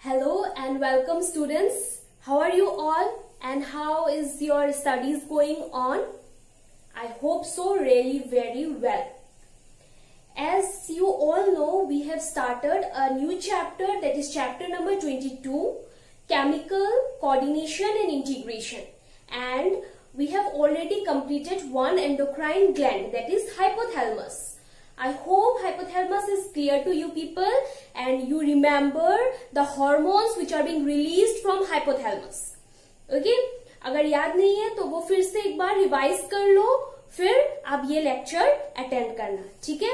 Hello and welcome students. How are you all and how is your studies going on? I hope so really very well. As you all know, we have started a new chapter, that is chapter number 22, Chemical Coordination and Integration, and we have already completed one endocrine gland, that is hypothalamus. I hope hypothalamus is clear to you people and you remember the hormones which are being released from hypothalamus. Okay? अगर याद नहीं है तो वो फिर से एक बार revise कर लो, फिर आप ये लेक्चर अटेंड करना, ठीक है?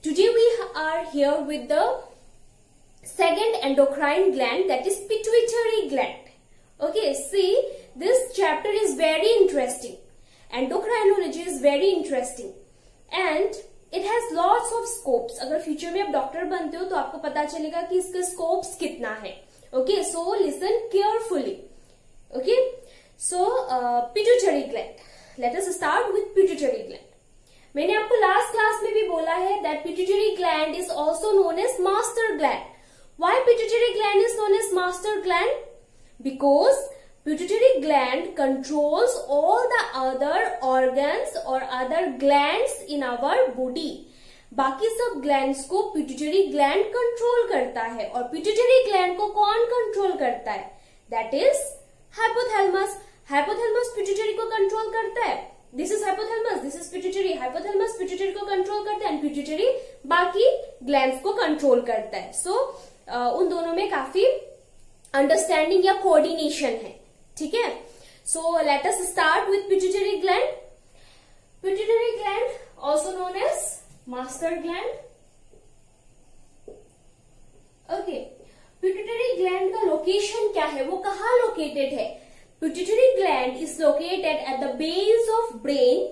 Today we are here with the second endocrine gland, that is pituitary gland. Okay, see, this chapter is very interesting. Endocrinology is very interesting and it has lots of scopes. अगर future में आप doctor बनते हो तो आपको पता चलेगा कि इसका स्कोप्स कितना है. Okay, so listen carefully. Okay, so pituitary gland. Let us start with pituitary gland. मैंने आपको लास्ट क्लास में भी बोला है that pituitary gland is also known as master gland. Why pituitary gland is known as master gland? Because pituitary gland controls all the other organs or other glands in our body. बाकी सब glands को pituitary gland control करता है और pituitary gland को कौन control करता है? That is hypothalamus. Hypothalamus pituitary को कंट्रोल करता है. This is hypothalamus, this is pituitary. Hypothalamus pituitary को कंट्रोल करता है and pituitary बाकी ग्लैंड्स को कंट्रोल करता है. So उन दोनों में काफी अंडरस्टैंडिंग या कोऑर्डिनेशन है, ठीक है? So let us start with pituitary gland. Pituitary gland also known as master gland. Okay, pituitary gland का लोकेशन क्या है, वो कहाँ लोकेटेड है? Pituitary gland is located at the base of brain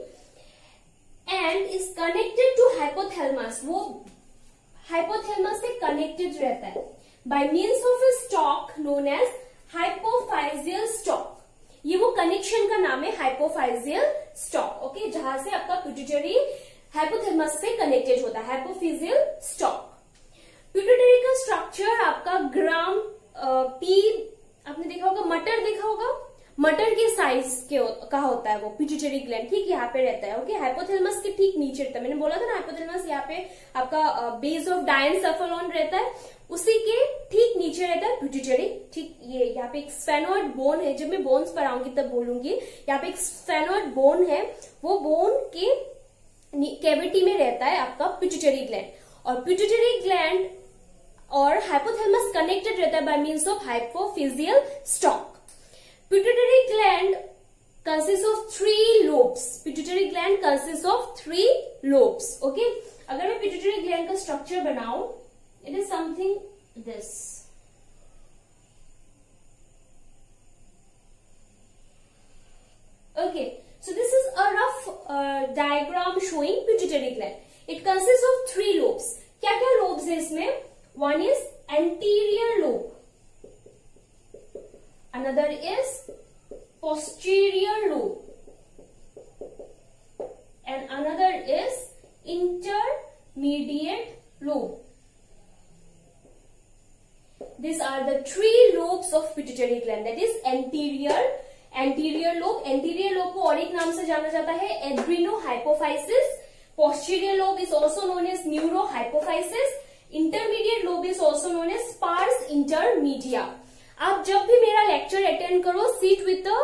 and is connected to hypothalamus. वो hypothalamus से connected रहता है by means of a stalk known as hypophyseal stalk. ये वो कनेक्शन का नाम है, hypophyseal stalk. ओके, जहां से आपका पिट्यूटरी हाइपोथैलेमस से कनेक्टेड होता है, hypophyseal stalk. पिट्यूटरी का स्ट्रक्चर आपका ग्राम पी आपने देखा होगा, मटर देखा होगा, मटर के साइज का होता है वो पिट्यूटरी ग्लैंड, ठीक यहाँ पे रहता है. ओके, हाइपोथैलेमस के ठीक नीचे रहता है. मैंने बोला था ना हाइपोथैलेमस यहाँ पे आपका बेस ऑफ डायनसेफेलॉन रहता है, उसी के ठीक नीचे रहता है पिट्यूटरी. ठीक ये यहाँ पे एक स्फेनोइड बोन है, जब मैं बोन्स पर आऊंगी तब बोलूंगी. यहाँ पे एक स्फेनोइड बोन है, वो बोन के कैविटी में रहता है आपका पिट्यूटरी ग्लैंड. और पिट्यूटरी ग्लैंड और हाइपोथैलेमस कनेक्टेड रहता है bye means of hypophyseal stock. Pituitary gland consists of 3 lobes. Pituitary gland consists of 3 lobes. Okay? अगर मैं pituitary gland का structure बनाऊं, it is something this. Okay, so this is a rough diagram showing pituitary gland. It consists of 3 lobes. क्या क्या lobes है इसमें? One is anterior lobe. Another is posterior lobe and another is intermediate lobe. These are the 3 lobes of pituitary gland, that is anterior lobe. Anterior lobe को और एक नाम से जाना जाता है adrenohypophysis. Posterior lobe is also known as neurohypophysis. Intermediate lobe is also known as pars intermedia. आप जब भी मेरा लेक्चर अटेंड करो, sit with a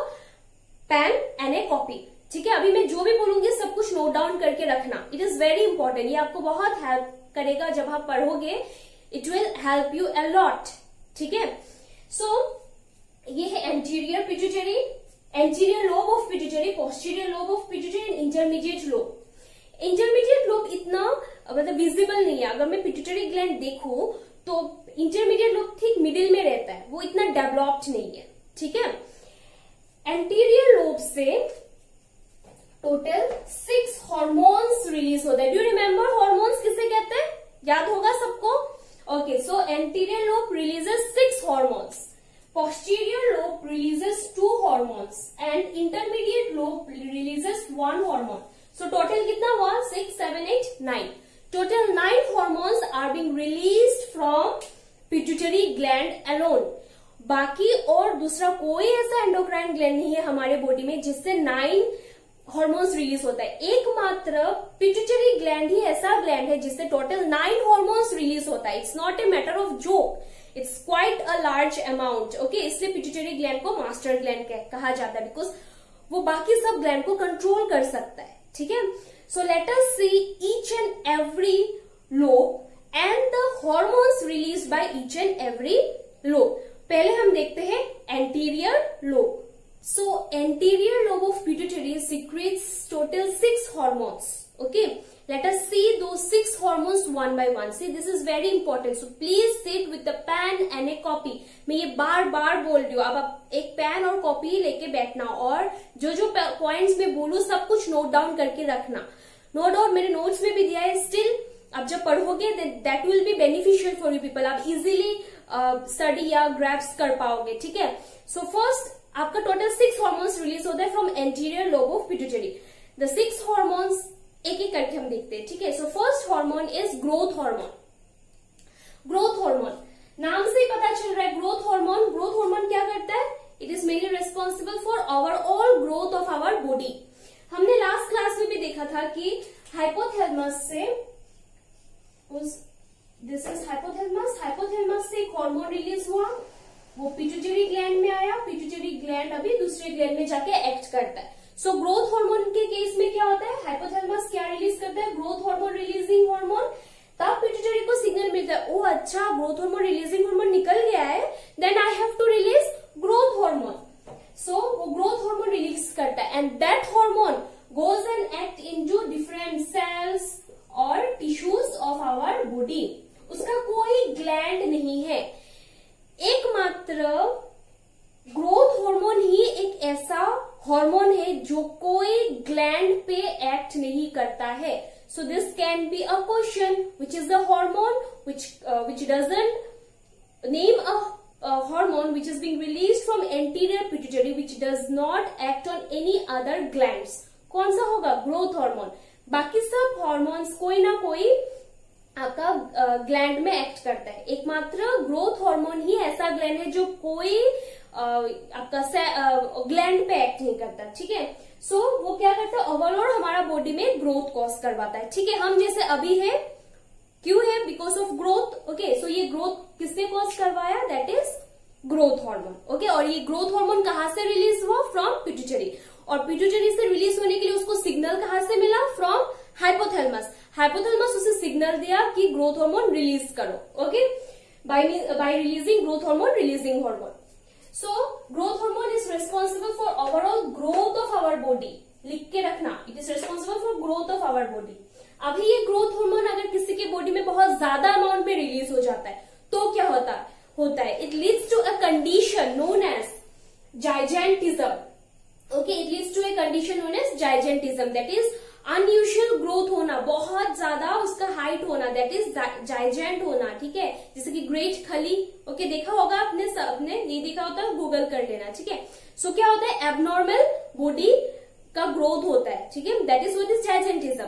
pen and a copy, ठीक है? अभी मैं जो भी बोलूंगी सब कुछ नोट डाउन करके रखना. It is very important. ये आपको बहुत हेल्प करेगा जब आप पढ़ोगे. It will help you a lot, ठीक है? सो ये है anterior pituitary, anterior lobe of pituitary, posterior lobe of pituitary and intermediate lobe. Intermediate lobe इतना मतलब विजिबल नहीं है. अगर मैं पिट्यूटरी ग्लैंड देखूं तो इंटरमीडिएट लोब ठीक मिडिल में रहता है, वो इतना डेवलप्ड नहीं है, ठीक है? एंटीरियर लोब से टोटल 6 हॉर्मोन्स रिलीज होता है. डू यू रिमेम्बर हॉर्मोन्स किसे कहते हैं? याद होगा सबको. Okay, so anterior lobe releases 6 hormones, posterior lobe releases 2 hormones and intermediate lobe releases 1 hormone. So total कितना हुआ? 6, 7, 8, 9. Total 9 hormones are being released from pituitary gland alone. बाकी और दूसरा कोई ऐसा एंडोक्राइन ग्लैंड नहीं है हमारे बॉडी में जिससे 9 हार्मोन्स रिलीज होता है। एकमात्र पिट्यूटरी ग्लैंड ही ऐसा ग्लैंड है जिससे टोटल 9 हार्मोन्स रिलीज होता है। It's not a matter of joke, it's quite a large amount. Okay, इसलिए पिट्यूटरी ग्लैंड को मास्टर ग्लैंड कहा जाता है, बिकॉज वो बाकी सब ग्लैंड को कंट्रोल कर सकता है। ठीक है, so let us see each and every lobe and the hormones release by each and every lobe. पहले हम देखते हैं anterior lobe. So anterior lobe of pituitary secretes total 6 hormones. Okay, let us see those 6 hormones one by one. See, this is very important. So please sit with the pen and a copy. मैं ये बार बार बोल रही हूँ, अब आप एक pen और copy ही लेके बैठना और जो जो पॉइंट्स में बोलूँ सब कुछ नोट डाउन करके रखना। नो डाउट मैंने नोट्स में भी दिया है, स्टिल आप जब पढ़ोगे that will be beneficial for you people. आप इजिली स्टडी या ग्रैप्स कर पाओगे। ठीक है, सो फर्स्ट आपका टोटल 6 हार्मोन्स रिलीज होता है from anterior lobe of pituitary. The 6 hormones एक एक करके हम देखते हैं। ठीक है, so first hormone is growth hormone. Growth hormone नाम से ही पता चल रहा है, ग्रोथ हार्मोन। ग्रोथ हार्मोन क्या करता है? It is mainly responsible for overall growth of our body. हमने लास्ट क्लास में भी देखा था कि हाइपोथैलेमस से दिस इज हाइपोथैलेमस से एक हार्मोन रिलीज हुआ, वो पिट्यूटरी ग्लैंड में आया। पिट्यूटरी ग्लैंड अभी दूसरे ग्लैंड में जाके एक्ट करता है। सो ग्रोथ हार्मोन के केस में क्या होता है? हाइपोथैलेमस क्या रिलीज करता है? Growth hormone releasing hormone. तब पिट्यूटरी को सिग्नल मिलता है, ओ अच्छा ग्रोथ हार्मोन रिलीजिंग हार्मोन निकल गया है, then I have to release growth hormone. So वो ग्रोथ हार्मोन रिलीज करता है and that hormone goes and act into different cells और टिश्यूज ऑफ आवर बॉडी। उसका कोई ग्लैंड नहीं है, एकमात्र ग्रोथ हार्मोन ही एक ऐसा हार्मोन है जो कोई ग्लैंड पे एक्ट नहीं करता है। So this can be a question, which is the hormone which doesn't name a hormone which is being released from anterior pituitary which does not act on any other glands। कौन सा होगा? Growth hormone. बाकी सब hormones कोई ना कोई आपका gland में एक्ट करता है। एकमात्र ग्रोथ हार्मोन ही ऐसा ग्लैंड है जो कोई आपका ग्लैंड पे एक्ट नहीं करता। ठीक है, सो वो क्या करता है? ओवरऑल हमारा बॉडी में ग्रोथ कॉज करवाता है। ठीक है, हम जैसे अभी है, क्यों है? Because of growth. ओके, सो ये ग्रोथ किसने कॉज करवाया? That is growth hormone. Okay, और ये ग्रोथ हार्मोन कहाँ से रिलीज हुआ? From pituitary. और पिट्यूटरी से रिलीज होने के लिए उसको सिग्नल कहाँ से मिला? From hypothalamus. हाइपोथैलेमस उसे सिग्नल दिया कि ग्रोथ हार्मोन रिलीज करो। Okay, by releasing growth hormone, releasing hormone. So growth hormone is responsible for overall growth of our body. लिख के रखना, it is responsible for growth of our body. अभी ये growth hormone अगर किसी के body में बहुत ज्यादा अमाउंट में रिलीज हो जाता है तो क्या होता है? It leads to a condition known as gigantism. Okay, it leads to a condition known as gigantism, that is unusual growth होना, बहुत ज्यादा उसका हाइट होना, दैट इज जाइजेंट होना। ठीक है, जैसे कि ग्रेट खली। ओके, देखा होगा आपने नहीं देखा होता गूगल कर लेना। ठीक है, सो क्या होता है? एबनॉर्मल बॉडी का ग्रोथ होता है। ठीक है, that is what is gigantism.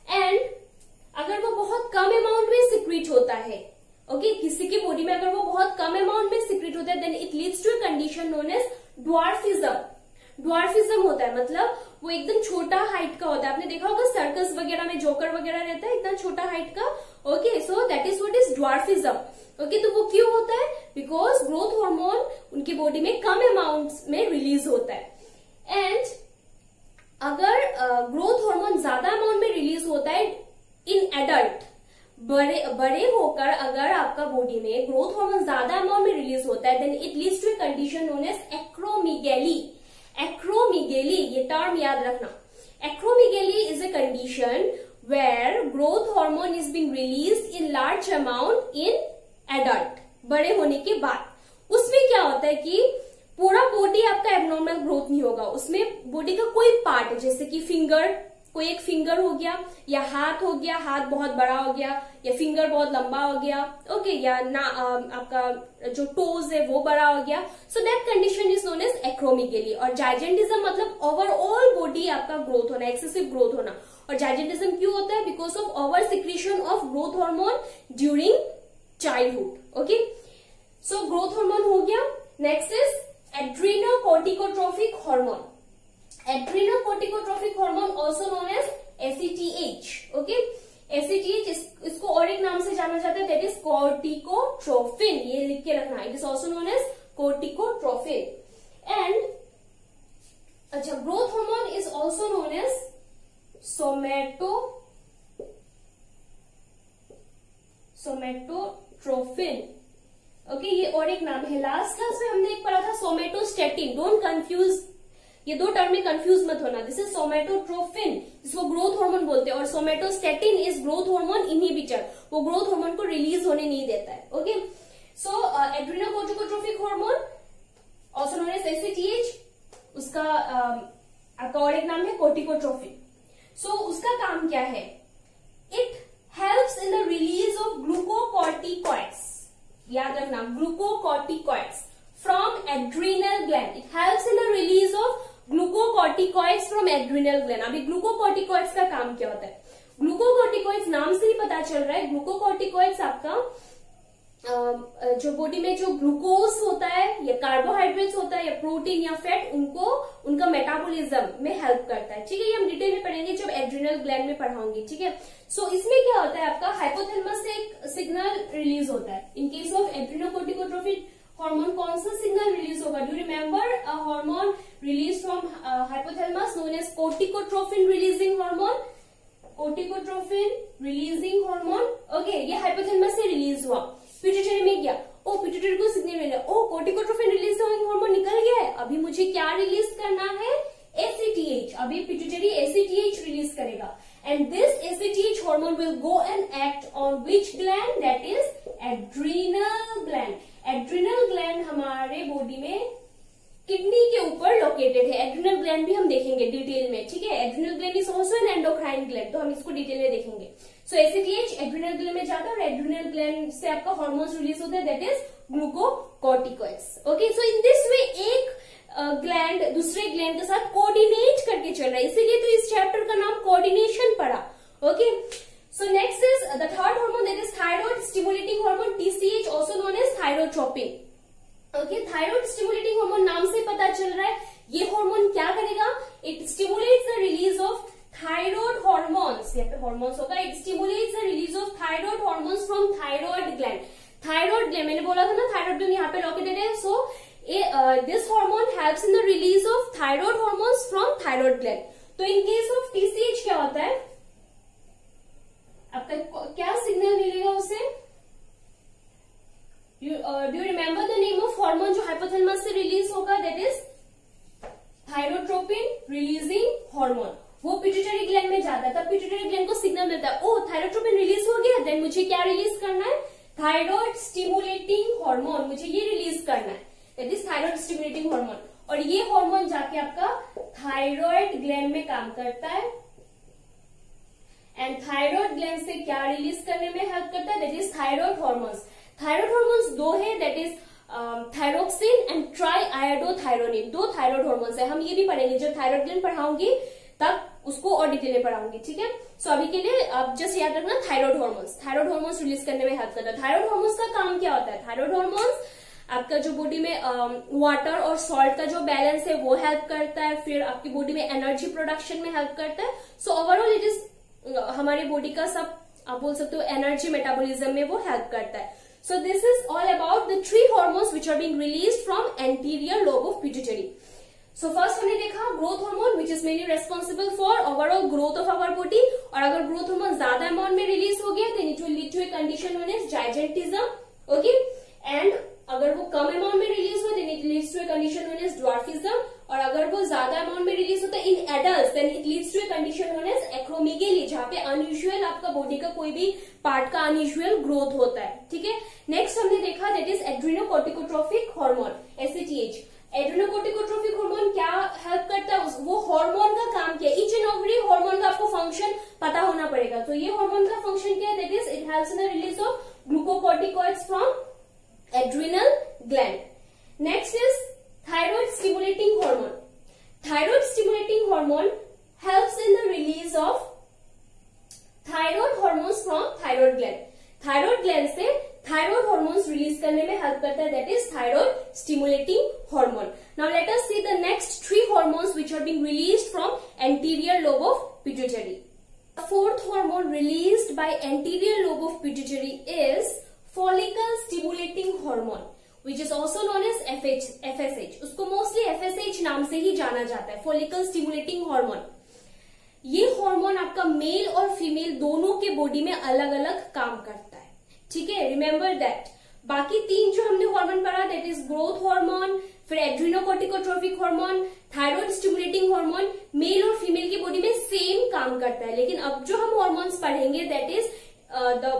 And अगर वो बहुत कम अमाउंट में सिक्रीट होता है, ओके, किसी की बॉडी में अगर वो बहुत कम अमाउंट में सिक्रीट होता है, then it leads to a condition known as dwarfism. Dwarfism होता है मतलब वो एकदम छोटा हाइट का होता है। आपने देखा होगा सर्कस वगैरह में जोकर वगैरह रहता है इतना छोटा हाइट का। Okay, so that is what is dwarfism. Okay, तो वो क्यों होता है? बिकॉज ग्रोथ हार्मोन उनकी बॉडी में कम अमाउंट में रिलीज होता है। एंड अगर ग्रोथ हार्मोन ज्यादा अमाउंट में रिलीज होता है इन एडल्ट, बड़े होकर अगर आपका बॉडी में ग्रोथ हार्मोन ज्यादा अमाउंट में रिलीज होता है, then it leads to a condition known as acromegaly. Acromegaly, ये टर्म याद रखना। Acromegaly is a condition where growth hormone is being released in large amount in adult, बड़े होने के बाद। उसमें क्या होता है कि पूरा बॉडी आपका एबनॉर्मल ग्रोथ नहीं होगा, उसमें बॉडी का कोई पार्ट, जैसे कि फिंगर, कोई एक फिंगर हो गया, या हाथ हो गया, हाथ बहुत बड़ा हो गया, या फिंगर बहुत लंबा हो गया। ओके, या ना आपका जो टोज है वो बड़ा हो गया। So that condition is known as acromegaly. और जाइजेंटिज्म मतलब ओवरऑल बॉडी आपका ग्रोथ होना, एक्सेसिव ग्रोथ होना। और जाइजेंटिज्म क्यों होता है? Because of over secretion of growth hormone during childhood. Okay, so growth hormone हो गया। Next is adrenocorticotrophic hormone. Adrenocorticotrophic hormone also known as ACTH। Okay, ACTH इसको और एक नाम से जाना जाता है, दैट इज कोर्टिकोट्रोफिन। ये लिख के रखना, it is also known as corticotrophin. And अच्छा, growth hormone is also known as somatotrophin. Okay, ये और एक नाम है। लास्ट क्लास में हमने एक पढ़ा था सोमेटोस्टेटिन। डोंट कंफ्यूज, ये दो टर्म में कंफ्यूज मत होना। दिस इज सोमेटोट्रोफिन, जिसको ग्रोथ हार्मोन बोलते हैं, और somatostatin is growth hormone inhibitor. वो ग्रोथ हार्मोन को रिलीज होने नहीं देता है। Okay, so adrenocorticotrophic hormone also known as ACTH, उसका आपका और एक नाम है कोर्टिकोट्रोफिन। सो उसका काम क्या है? It helps in the release of glucocorticoids. याद रखना, glucocorticoids from adrenal gland. It helps in the release of glucocorticoids from adrenal gland. अभी ग्लूकोकॉर्टिकॉइड्स का काम क्या होता है? ग्लूकोकॉर्टिकॉइड्स नाम से ही पता चल रहा है, ग्लूकोकॉर्टिकॉइड्स आपका जो बॉडी में जो ग्लूकोज होता है या कार्बोहाइड्रेट्स होता है या प्रोटीन या फैट, उनको उनका मेटाबॉलिज्म में हेल्प करता है। ठीक है, ये हम डिटेल में पढ़ेंगे जब एड्रिनल ग्लैंड में पढ़ाऊंगी। ठीक है, सो इसमें क्या होता है, आपका हाइपोथैलेमस से एक सिग्नल रिलीज होता है। In case of adrenocorticotrophic hormone कौन सा सिग्नल रिलीज होगा? Do remember a hormone release from hypothalamus known as corticotrophin releasing hormone. Corticotrophin releasing hormone, okay, ये हाइपोथैलेमस से रिलीज हुआ, पिट्यूटरी में गया। ओ, पिट्यूटरी को सिग्नल मिला, ओ कोर्टिकोट्रोफिन रिलीज हार्मोन निकल गया है, अभी मुझे क्या रिलीज करना है? ACTH। अभी पिट्यूटरी ACTH रिलीज करेगा, and this ACTH hormone will go and act on which gland? That is adrenal gland. Adrenal gland हमारे बॉडी में किडनी के ऊपर लोकेटेड है। एड्रिनल ग्लैंड भी हम देखेंगे डिटेल में। ठीक है, adrenal gland is also an endocrine gland, तो हम इसको डिटेल में देखेंगे। सो ACTH एड्रिनल ग्लैंड में जाता है और एड्रिनल ग्लैंड से आपका हार्मोन्स रिलीज होता है, that is glucocorticoids. Okay, so in this way एक ग्लैंड दूसरे ग्लैंड के साथ कोऑर्डिनेट करके चल रहा है, इसीलिए तो इस चैप्टर का नाम कोऑर्डिनेशन पड़ा। Okay, so next is the third hormone, that is thyroid stimulating hormone, TCH, also known as thyrotropin. Okay, thyroid stimulating hormone नाम से पता चल रहा है, ये हार्मोन क्या करेगा? It stimulates the release of thyroid hormones. यहाँ पे हार्मोन्स होगा, it stimulates the release of thyroid hormones from thyroid gland. Thyroid gland, मैंने बोला था ना थायराइड ग्लैंड यहाँ पे लोकेटेड है। So this hormone helps in the release of thyroid hormones from thyroid gland. तो इन केस ऑफ TCH क्या होता है? आपका क्या सिग्नल मिलेगा उसे? Do you remember the name of hormone जो हाइपोथैलेमस से रिलीज होगा? That is thyrotropin releasing hormone. वो पिट्यूटरी ग्लैंड में जाता है, तब पिट्यूटरी ग्लैंड को सिग्नल मिलता है, ओ थायरोट्रोपिन रिलीज हो गया, देन मुझे क्या रिलीज करना है? थायराइड स्टिमुलेटिंग हार्मोन, मुझे ये रिलीज करना है, that is thyroid stimulating hormone. और ये हार्मोन जाके आपका थायराइड ग्लैंड में काम करता है, एंड थायराइड ग्लैंड से क्या रिलीज करने में हेल्प करता है? That is thyroid hormones. Thyroid hormones दो है, that is thyroxine and triiodothyronine. दो थायराइड हार्मोन्स है, हम ये भी पढ़ेंगे जब थायराइड ग्लैंड पढ़ाऊंगी तब उसको और डिटेल में पढ़ाऊंगी। ठीक है, सो अभी के लिए आप जस्ट याद रखना थायराइड हार्मोन्स रिलीज करने में हेल्प करता है। थायराइड हार्मोन्स का काम क्या होता है? थायराइड हार्मोन्स आपका जो बॉडी में वाटर और सॉल्ट का जो बैलेंस है वो हेल्प करता है, फिर आपकी बॉडी में एनर्जी प्रोडक्शन में हेल्प करता है। सो ओवरऑल इट इज हमारी बॉडी का सब आप बोल सकते हो एनर्जी मेटाबॉलिज्म में वो हेल्प करता है। So this is all about the three hormones which are being released from anterior lobe of pituitary. So first हमने देखा growth hormone which is mainly responsible for overall growth of our body, और अगर growth hormone ज्यादा amount में release हो गया then it will lead to a condition known as gigantism. Okay, and अगर वो कम amount में release हो then it leads to a condition known as dwarfism, और अगर वो ज्यादा amount में release होता है in adults then it leads to a condition known as acromegaly, जहाँ पे unusual आपका बॉडी का कोई भी पार्ट का unusual ग्रोथ होता है। ठीक है, नेक्स्ट हमने देखा that is adrenocorticotrophic hormone ACTH। Adrenocorticotrophic hormone क्या हेल्प करता है? वो हार्मोन का काम क्या है? ईच एंड एवरी हार्मोन का आपको फंक्शन पता होना पड़ेगा। तो ये हार्मोन का फंक्शन क्या है? That is it helps in the release of glucocorticoids from adrenal gland. Next is thyroid stimulating hormone. Thyroid stimulating hormone helps in the release of thyroid hormones from thyroid gland. Thyroid gland से thyroid hormones release करने में help करता है, that is thyroid stimulating hormone. Now let us see the next 3 hormones which are being released from anterior lobe of pituitary. The fourth hormone released by anterior lobe of pituitary is follicle stimulating hormone, which is also known as FSH. उसको mostly FSH नाम से ही जाना जाता है, follicle stimulating hormone. ये hormone आपका mail और female दोनों के बॉडी में अलग अलग काम करता है. ठीक है, रिमेम्बर दैट. बाकी 3 जो हमने हार्मोन पढ़ा, दैट इज ग्रोथ हार्मोन, फिर adrenocorticotrophic hormone, thyroid stimulating hormone, male और फीमेल की बॉडी में सेम काम करता है. लेकिन अब जो हम हार्मोन्स पढ़ेंगे, that is the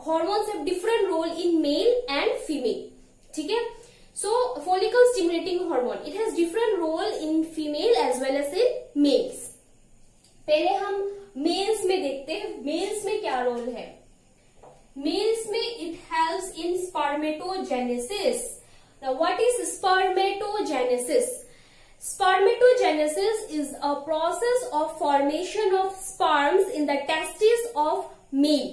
hormones have different role in male and female. ठीक है, सो follicle stimulating hormone, it has different role in female as well as in males. पहले हम मेल्स में देखते हैं, मेल्स में क्या रोल है. मेल्स में it helps in spermatogenesis. Now what is spermatogenesis? Spermatogenesis is a process of formation of sperms in the testes of male.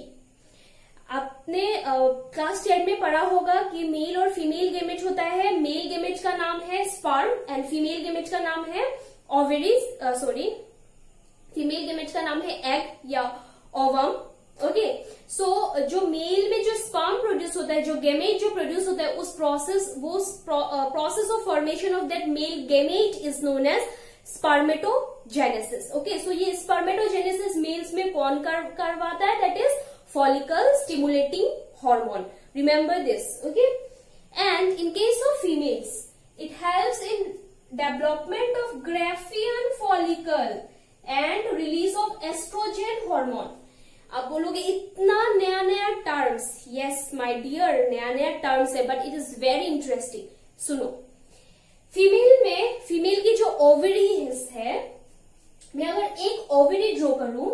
आपने क्लास 10 में पढ़ा होगा कि मेल और फीमेल गेमेट होता है. मेल गेमेट का नाम है स्पर्म एंड फीमेल गेमेट का नाम है ओवरीज. फीमेल गेमेट का नाम है एग या ओवम. ओके, सो जो मेल में जो स्पर्म प्रोड्यूस होता है, जो गेमेट जो प्रोड्यूस होता है, उस process of formation of that male gamete is known as spermatogenesis. Okay, सो ये स्पर्मेटोजेनेसिस मेल्स में कौन करवाता है, that is follicle stimulating hormone. Remember this. Okay, and in case of females it helps in development of Graafian follicle and release of oestrogen hormone. आप बोलोगे इतना नया नया टर्म्स. यस माय डियर, नया नया टर्म्स है, but it is very interesting. सुनो, female की जो ओवरी है, मैं अगर एक ओवरी ड्रॉ करूं,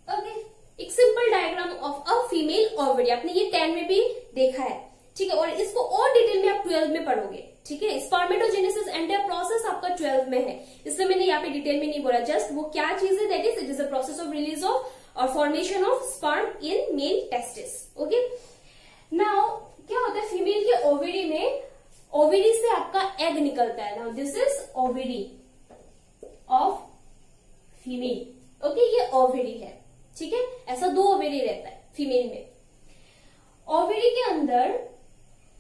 ओके, एक simple diagram of a female ovary, आपने ये 10 में भी देखा है. ठीक है, और इसको और डिटेल में आप 12 में पढ़ोगे. ठीक है, स्पर्मेटोजेनेसिस एंटायर प्रोसेस आपका 12 में है, इसलिए मैंने यहाँ पे डिटेल में नहीं बोला. जस्ट वो क्या चीज है, that is it is a process of release of और formation of sperm in male testis. Okay, now क्या होता है फीमेल के ओवरी में, ओवरी से आपका एग निकलता है. Now this is ovary of female. Okay, ये ओवरी है. ठीक है, ऐसा 2 ओवरी रहता है फीमेल में. ओवरी के अंदर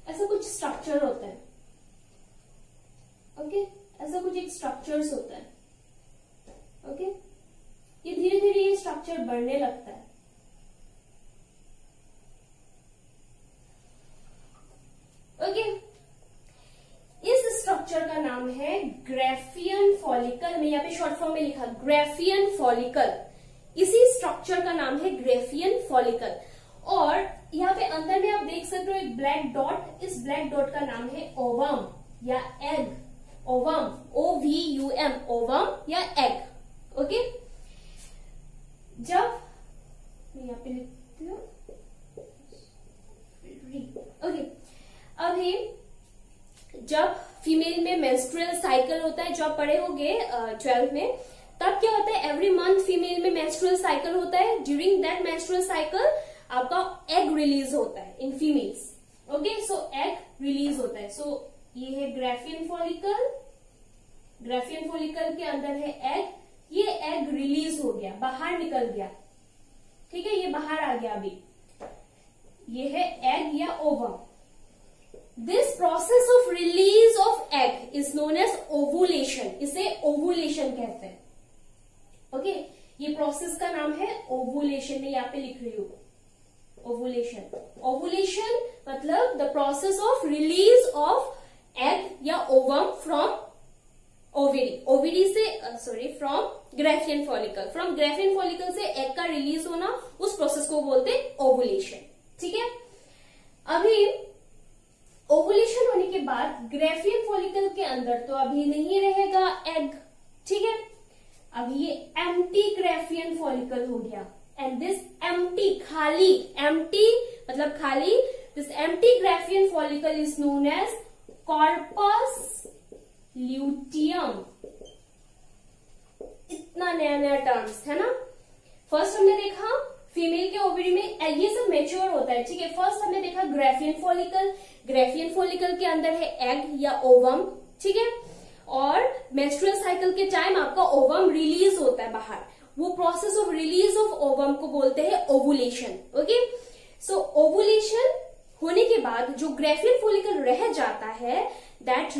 ऐसा कुछ स्ट्रक्चर होता है. ओके, ऐसा कुछ एक स्ट्रक्चर्स होता है. ओके, ये धीरे धीरे ये स्ट्रक्चर बढ़ने लगता है. ओके, इस स्ट्रक्चर का नाम है ग्राफियन फॉलिकल. मैं यहाँ पे शॉर्ट फॉर्म में लिखा ग्राफियन फॉलिकल. इसी स्ट्रक्चर का नाम है ग्राफियन फॉलिकल. और यहाँ पे अंदर में आप देख सकते हो एक ब्लैक डॉट. इस ब्लैक डॉट का नाम है ओवम या एग. ओवम, OVUM, ओवम या एग. ओके, जब मैं यहाँ पे लिखती हूँ. ओके, अभी जब फीमेल में मेंस्ट्रुअल साइकिल होता है, जो आप पढ़े होंगे 12 में, तब क्या होता है, एवरी मंथ फीमेल में मेंस्ट्रुअल साइकिल होता है. ड्यूरिंग दैट मेंस्ट्रुअल साइकिल आपका एग रिलीज होता है in females. Okay, so egg release होता है. सो ये है ग्राफियन फॉलिकल. ग्राफियन फॉलिकल के अंदर है एग. ये एग रिलीज हो गया, बाहर निकल गया. ठीक है, ये बाहर आ गया. अभी ये है एग या ovum. This process of release of egg is known as ovulation. इसे ओवुलेशन कहते हैं. ओके, ये प्रोसेस का नाम है ओवुलेशन. मैं यहाँ पे लिख रही हूं ओवुलेशन. ओवुलेशन मतलब the process of release of egg या ओवम फ्रॉम ओवरी. ओवरी से from graafian follicle. From graafian follicle से एग का रिलीज होना, उस प्रोसेस को बोलते हैं ओवुलेशन. ठीक है, अभी ओवुलेशन होने के बाद ग्राफियन फॉलिकल के अंदर तो अभी नहीं रहेगा एग. ठीक है, अभी ये एम्प्टी ग्राफियन फॉलिकल हो गया. एंड दिस एम्प्टी, खाली, एम्प्टी मतलब खाली, this empty graafian follicle is known as corpus luteum. इतना नया नया टर्म्स है ना. फर्स्ट हमने देखा फीमेल के ओवरी में ये सब मेच्योर होता है, ठीक है। फर्स्ट हमने देखा ग्राफियन फॉलिकल, ग्राफियन फॉलिकल के अंदर है एग या ओवम, ठीक है। और मेंस्ट्रुअल साइकिल के टाइम आपका ओवम रिलीज होता है बाहर, वो process of release of ovum को बोलते हैं ओवुलेशन, ओके। सो ओवुलेशन होने के बाद जो ग्राफियन फॉलिकल रह जाता है, that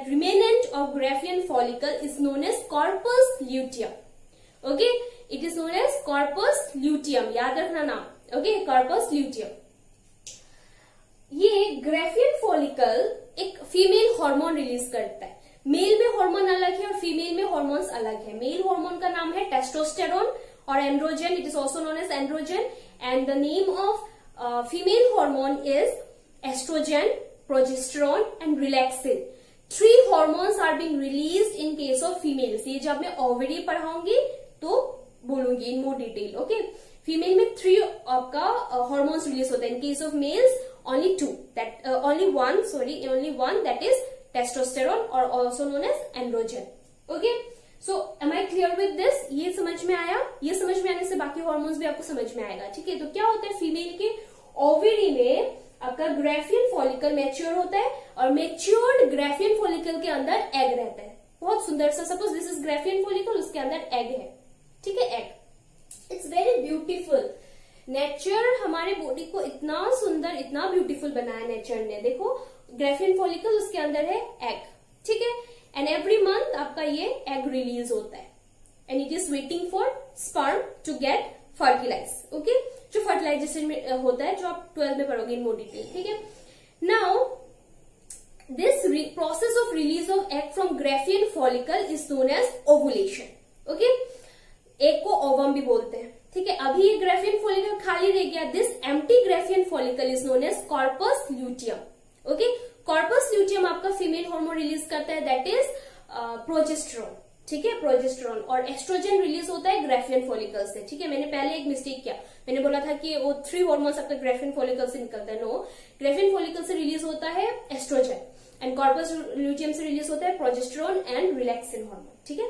remnant of Graafian follicle is known as corpus luteum, okay, it is known as corpus luteum, याद रखना नाम, okay, corpus luteum। ये ग्राफियन फॉलिकल एक फीमेल हार्मोन रिलीज करता है, मेल में हार्मोन अलग है और फीमेल में हार्मोन्स अलग है। मेल हार्मोन का नाम है टेस्टोस्टेरोन और androgen, it is also known as androgen, and the name of female hormone is estrogen, progesterone and relaxin। 3 hormones are being released in case of females। ये जब मैं ओवरी पढ़ाऊंगी तो बोलूंगी इन मोर डिटेल, ओके। फीमेल में 3 आपका hormones release होते हैं, इन case of males only 2, that only one that is testosterone or also known as androgen, okay। so am I clear with this? ये समझ में आया? ये समझ में आने से बाकी हॉर्मोन्स भी आपको समझ में आएगा, ठीक है। तो क्या होता है, फीमेल के ओवरी में आपका ग्राफियन फॉलिकल मैच्योर होता है और मैच्योर्ड ग्राफियन फॉलिकल के अंदर एग रहता है, बहुत सुंदर सा। Suppose this is Graafian follicle, उसके अंदर एग है, ठीक है, egg. It's very beautiful. Nature हमारे बॉडी को इतना सुंदर, इतना ब्यूटीफुल बनाया नेचर ने। देखो ग्राफियन फॉलिकल, उसके अंदर है एग, ठीक है। एंड एवरी मंथ आपका ये एग रिलीज होता है and it is waiting for sperm to get fertilise, okay. जो फर्टिलाइजेशन में होता है, जो आप 12 में पढ़ोगे इन मोर डिटेल, ठीक है। Now this process of release of egg from graafian follicle is known as ovulation, okay. Egg को ओवम भी बोलते हैं, ठीक है। अभी ये ग्राफियन फॉलिकल खाली रह गया, this empty graafian follicle is known as corpus luteum, okay. Corpus luteum आपका फीमेल हार्मोन रिलीज करता है, दैट इज प्रोजेस्टेरोन, ठीक है, प्रोजेस्टेरोन। और एस्ट्रोजन रिलीज होता है ग्राफियन फॉलिकल से, ठीक है। मैंने पहले एक मिस्टेक किया, मैंने बोला था कि वो 3 हार्मोन्स आपका ग्राफियन फॉलिकल से निकलता है, नो, ग्राफियन फॉलिकल से रिलीज होता है एस्ट्रोजन एंड कॉर्पस ल्यूटियम से रिलीज होता है प्रोजेस्टेरोन एंड रिलैक्सिन हार्मोन, ठीक है।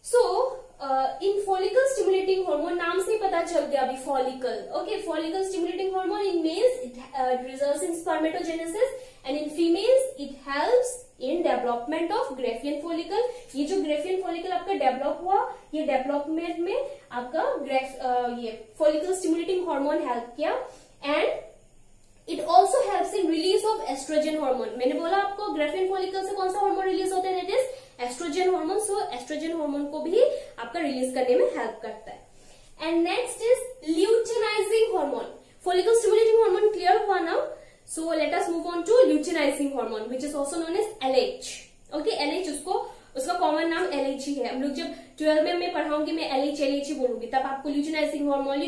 सो इन फॉलिकल स्टिमुलेटिंग हार्मोन, नाम से पता चल गया अभी follicle, okay. Follicle stimulating hormone in males it results in spermatogenesis and in females it helps in development of Graafian follicle. ये जो ग्राफियन फॉलिकल आपका डेवलप हुआ, ये डेवलपमेंट में आपका ये फॉलिकल स्टिमुलेटिंग हार्मोन हेल्प किया and it also helps in release of oestrogen hormone. मैंने बोला आपको ग्राफियन फॉलिकल से कौन सा हार्मोन रिलीज होता है, that is estrogen hormone. So estrogen hormone को भी आपका रिलीज करने में हेल्प करता है। And next is luteinizing hormone. Follicle stimulating hormone clear हुआ ना। So let us move on to luteinizing hormone, which is also known as LH. Okay, LH उसका कॉमन नाम LH ही है। हम लोग जब 12 में मैं पढ़ाऊंगी, मैं LH ही बोलूंगी, तब आपको ल्यूटिनाइजिंग हार्मोन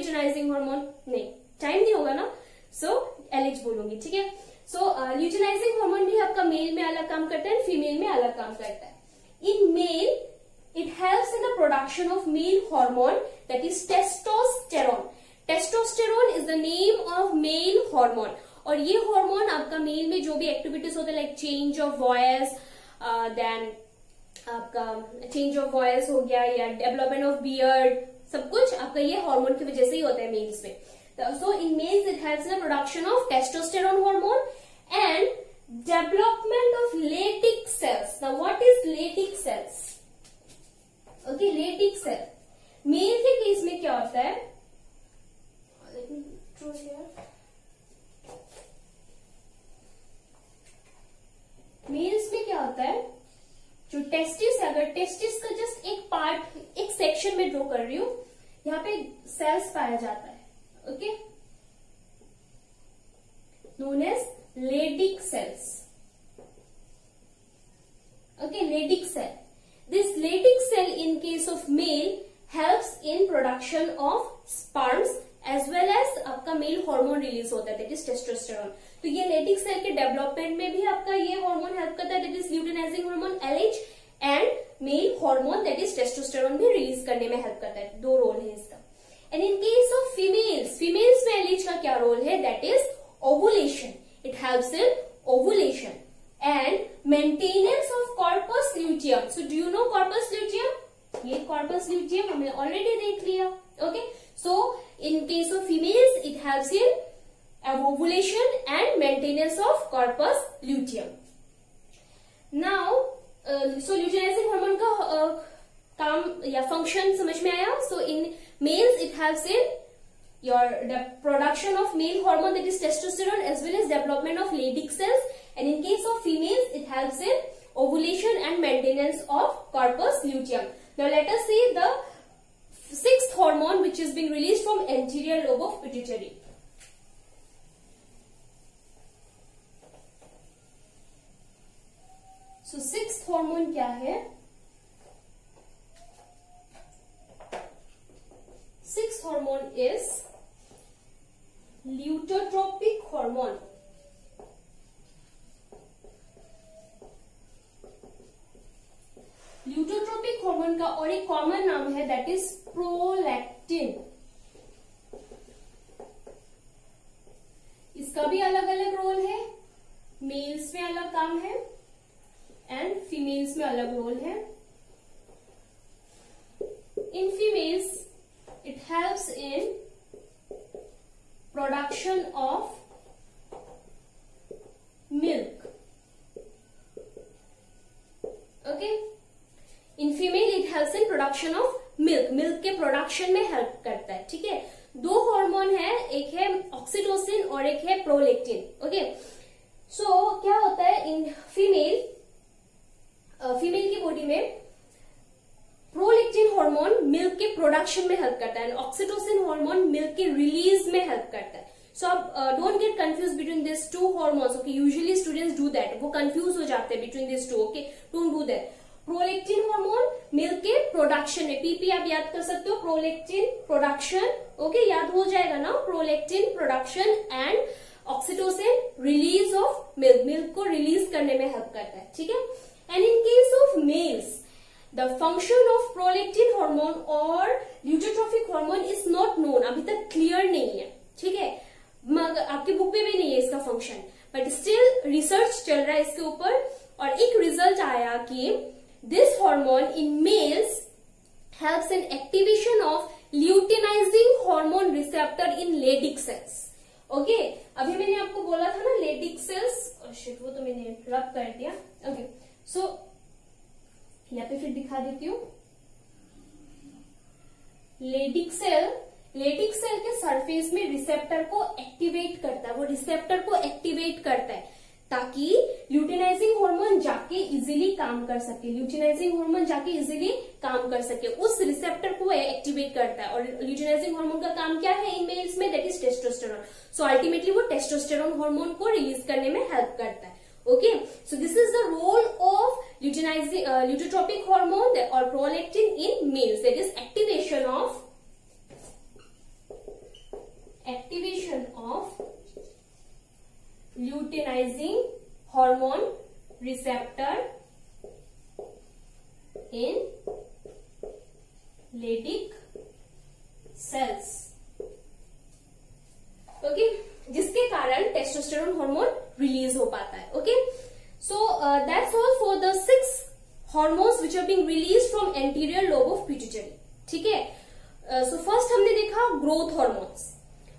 नहीं, टाइम नहीं होगा ना, सो LH बोलूंगी, ठीक है। सो ल्यूटिनाइजिंग हार्मोन भी आपका मेल में अलग काम करता है, फीमेल में अलग काम करता है। In male it helps in the production of male hormone that is testosterone. Testosterone is the name of male hormone. और ये हार्मोन आपका मेल में जो भी एक्टिविटीज होते हैं, like change of voice, then आपका चेंज ऑफ वॉइस हो गया या डेवलपमेंट ऑफ बियर्ड, सब कुछ आपका ये हार्मोन की वजह से ही होता है मेल्स में। So in males it helps in the production of testosterone hormone and development of Leydig cells. Now what is Leydig cells? Okay, Leydig cell male के केस में क्या होता है, let me draw here. Males में क्या होता है, जो टेस्टिस है, अगर टेस्टिस का जस्ट एक पार्ट, एक सेक्शन में ड्रॉ कर रही हूं, यहाँ पे सेल्स पाया जाता है, okay, known as Leydig cells, okay, Leydig cell. This Leydig cell in case of male helps in production of sperms as well as आपका मेल हार्मोन रिलीज होता है, दैट इज टेस्टोस्टेरोन। तो ये लेटिक सेल के development में भी आपका ये हार्मोन हेल्प करता है, that is luteinizing hormone LH, and mail hormone that is testosterone भी रिलीज करने में हेल्प करता है। 2 रोल है इसका। And in case of females में LH का क्या रोल है, that is ovulation. It helps in ovulation and maintenance of corpus luteum. So do you know corpus luteum? ये कॉर्पस ल्यूटियम हमने ऑलरेडी देख लिया, Okay, so in case of females it helps in ovulation and maintenance of corpus luteum. Now so luteinizing hormone का काम या function समझ में आया. So in males it helps in the production of male hormone, that is testosterone, as well as development of Leydig cells, and in case of females it helps in ovulation and maintenance of corpus luteum. Now let us see the sixth hormone which is being released from anterior lobe of pituitary. So sixth hormone क्या है? Sixth hormone is lutetropic hormone. Luteotropic hormone का और एक common नाम है that is prolactin. इसका भी अलग अलग रोल है. मेल्स में अलग काम है एंड फीमेल्स में अलग रोल है. In females it helps in production of milk. Okay, in female it helps in production of milk. Milk के प्रोडक्शन में हेल्प करता है. ठीक है, दो हार्मोन है, एक है ऑक्सीटोसिन और एक है प्रोलैक्टिन. ओके, सो क्या होता है इन फीमेल की बॉडी में प्रोलैक्टिन हार्मोन मिल्क के प्रोडक्शन में हेल्प करता है एंड ऑक्सीटोसिन हार्मोन मिल्क के रिलीज में हेल्प करता है. सो अब don't get confuse between this two hormones. Okay, usually students do that, वो कंफ्यूज हो जाते हैं between this two. Okay, don't do that. Prolactin hormone milk के प्रोडक्शन में, पीपी आप याद कर सकते हो, प्रोलैक्टिन प्रोडक्शन. ओके, याद हो जाएगा ना, prolactin production and oxytocin release of milk. Milk को रिलीज करने में हेल्प करता है. ठीक है, and in case of males the function of prolactin hormone और ल्यूटोट्रोपिक हार्मोन इज नॉट नोन. अभी तक क्लियर नहीं है. ठीक है, मगर आपकी बुक में भी नहीं है इसका फंक्शन, बट स्टिल रिसर्च चल रहा है इसके ऊपर. और एक रिजल्ट आया कि this hormone in males helps in activation of luteinising hormone receptor in Leydig cells. Okay, अभी मैंने आपको बोला था ना लेडिक सेल्स, वो तो मैंने रब कर दिया. ओके, सो यहाँ पे फिर दिखा देती हूँ. लेडिक सेल के सरफेस में रिसेप्टर को एक्टिवेट करता है. वो रिसेप्टर को एक्टिवेट करता है ताकि ल्यूटिनाइजिंग हार्मोन जाके इजीली काम कर सके. ल्यूटिनाइजिंग हार्मोन जाके इजीली काम कर सके, उस रिसेप्टर को एक्टिवेट करता है. और ल्यूटिनाइजिंग हार्मोन का काम क्या है इन मेल्स में? That is testosterone. So ultimately वो टेस्टोस्टेरोन हार्मोन को रिलीज करने में हेल्प करता है. Okay, so this is the role of lutetropic hormone or prolactin in males. That is activation of luteinizing hormone receptor in Leydig cells. Okay, जिसके कारण testosterone hormone release हो पाता है. Okay, so that's all for the 6 hormones which are being released from anterior lobe of pituitary. ठीक है, so first हमने देखा growth hormones.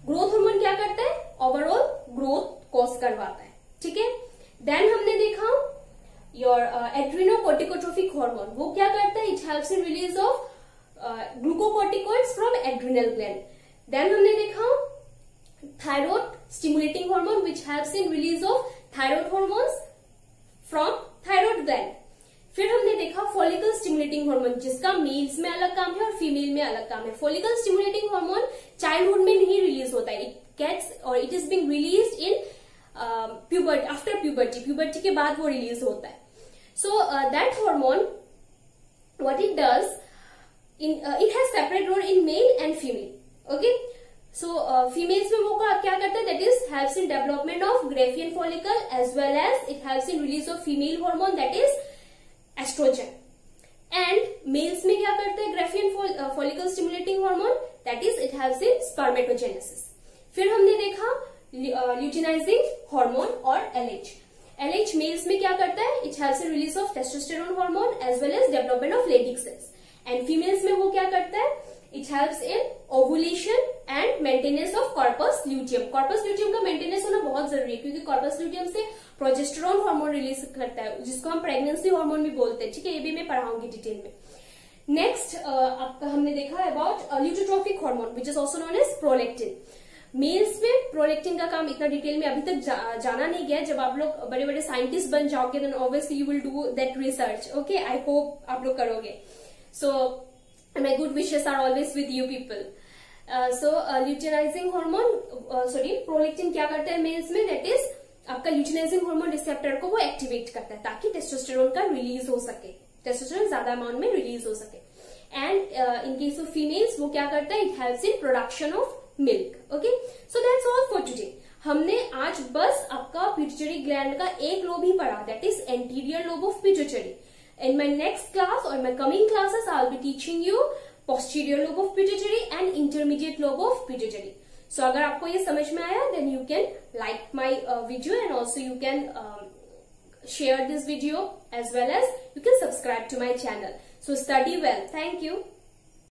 Growth hormone क्या करता है? ओवरऑल ग्रोथ कॉज करवाता है. ठीक है, देन हमने देखा योर एड्रिनोकोर्टिकोट्रोपिक हार्मोन. वो क्या करता है? It helps in release of glucocorticoids from adrenal gland. Then हमने देखा thyroid stimulating hormone which helps in release of thyroid hormones from thyroid gland. फिर हमने देखा follicle stimulating hormone जिसका मेल्स में अलग काम है और फीमेल में अलग काम है. follicle stimulating hormone चाइल्डहुड में नहीं रिलीज होता है. it is being released in puberty, after puberty के बाद वो रिलीज होता है. so that hormone what it does it has separate role in male and female. okay, so females में वो क्या करता है? that is helps in development of Graafian follicle as well as it helps in release of female hormone that is estrogen. and males में क्या करता है? Graafian follicle stimulating hormone that is it helps in spermatogenesis. फिर हमने देखा luteinizing hormone और LH. LH males में क्या करता है? it helps in release of testosterone hormone as well as development of Leydig cells. and females में वो क्या करता है? It helps in ovulation and maintenance of corpus luteum. Corpus luteum का मेंटेनेंस होना बहुत जरूरी है, क्योंकि कॉर्पस ल्यूटियम से प्रोजेस्टेरोन हार्मोन रिलीज करता है, जिसको हम प्रेगनेंसी हार्मोन भी बोलते हैं। ठीक है, ये भी मैं पढ़ाऊंगी डिटेल में। नेक्स्ट आपका हमने देखा about luteotropic hormone which is also known as prolactin. Males में प्रोलेक्टिन का काम इतना डिटेल में अभी तक जाना नहीं गया। जब आप लोग बड़े बड़े साइंटिस्ट बन जाओगे then obviously you will do that research. Okay, I hope आप लोग करोगे। So my good wishes are always with you people. So luteinizing hormone prolactin क्या करता है मेल्स में, दैट इज आपका ल्यूटिनाइजिंग हार्मोन रिसेप्टर को वो एक्टिवेट करता है ताकि टेस्टोस्टेरोन का रिलीज हो सके, टेस्टोस्टेरोन ज्यादा अमाउंट में रिलीज हो सके। And in case of females वो क्या करता है, it helps in production of milk. Okay, so that's all for today. हमने आज बस आपका पिट्यूटरी ग्लैंड का एक लोब ही पढ़ा, that is anterior lobe of pituitary. In my next class or my coming classes, I'll be teaching you posterior lobe of pituitary and intermediate lobe of pituitary. So अगर आपको ये समझ में आया, then you can like my video and also you can share this video as well as you can subscribe to my channel. So study well. Thank you.